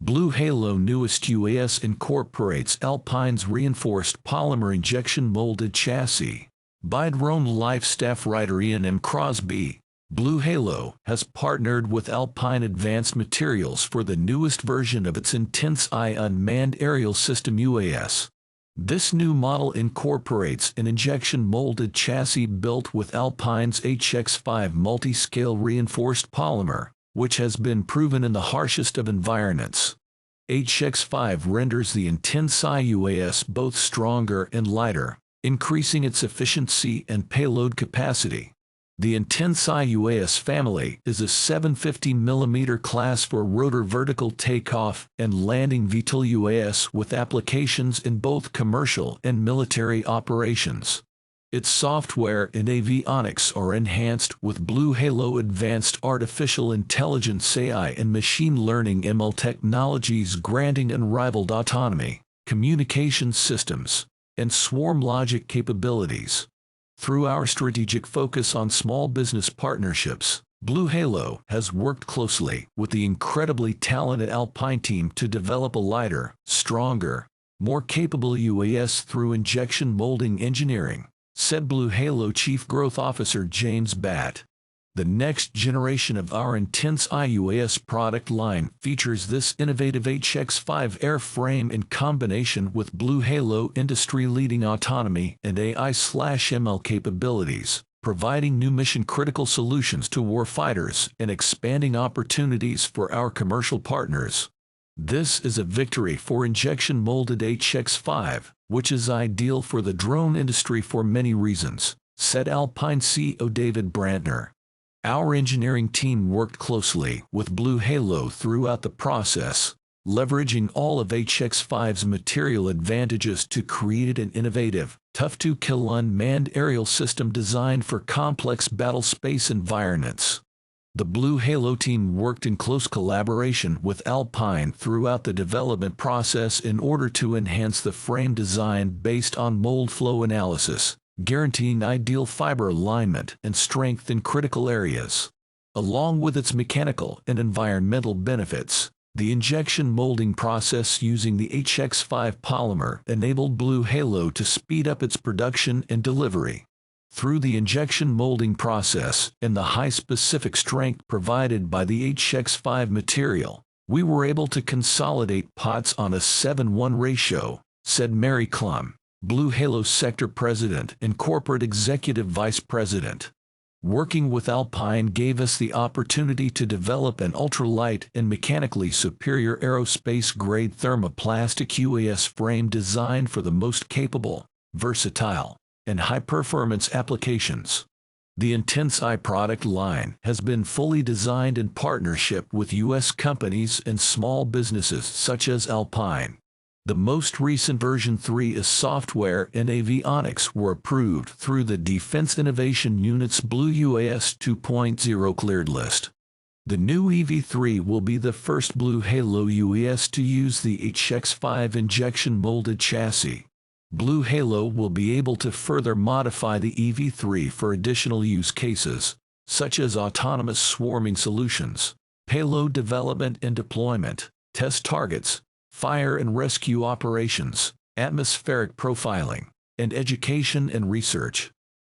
BlueHalo newest UAS incorporates Alpine's reinforced polymer injection molded chassis. By DroneLife staff writer Ian Crosby, BlueHalo has partnered with Alpine Advanced Materials for the newest version of its IntenseEye unmanned aerial system UAS. This new model incorporates an injection molded chassis built with Alpine's HX5 multi-scale reinforced polymer, which has been proven in the harshest of environments. HX5 renders the IntenseEye UAS both stronger and lighter, increasing its efficiency and payload capacity. The IntenseEye UAS family is a 750mm class for rotor vertical takeoff and landing VTOL UAS with applications in both commercial and military operations. Its software and avionics are enhanced with BlueHalo advanced artificial intelligence AI and machine learning ML technologies, granting unrivaled autonomy, communication systems, and swarm logic capabilities. Through our strategic focus on small business partnerships, BlueHalo has worked closely with the incredibly talented Alpine team to develop a lighter, stronger, more capable UAS through injection molding engineering, said BlueHalo Chief Growth Officer James Batt. The next generation of our IntenseEye UAS product line features this innovative HX5 airframe in combination with BlueHalo industry-leading autonomy and AI/ML capabilities, providing new mission-critical solutions to warfighters and expanding opportunities for our commercial partners. This is a victory for injection-molded HX5, which is ideal for the drone industry for many reasons, said Alpine CEO David Brantner. Our engineering team worked closely with BlueHalo throughout the process, leveraging all of HX5's material advantages to create an innovative, tough-to-kill unmanned aerial system designed for complex battle space environments. The BlueHalo team worked in close collaboration with Alpine throughout the development process in order to enhance the frame design based on mold flow analysis, guaranteeing ideal fiber alignment and strength in critical areas. Along with its mechanical and environmental benefits, the injection molding process using the HX5 polymer enabled BlueHalo to speed up its production and delivery. Through the injection molding process and the high specific strength provided by the HX5 material, we were able to consolidate pots on a 7:1 ratio, said Mary Klum, BlueHalo Sector President and Corporate Executive Vice President. Working with Alpine gave us the opportunity to develop an ultralight and mechanically superior aerospace-grade thermoplastic UAS frame designed for the most capable, versatile, and high-performance applications. The IntenseEye product line has been fully designed in partnership with U.S. companies and small businesses such as Alpine. The most recent version 3 is software and avionics were approved through the Defense Innovation Unit's Blue UAS 2.0 cleared list. The new EV3 will be the first BlueHalo UAS to use the HX5 injection molded chassis. BlueHalo will be able to further modify the EV3 for additional use cases, such as autonomous swarming solutions, payload development and deployment, test targets, fire and rescue operations, atmospheric profiling, and education and research.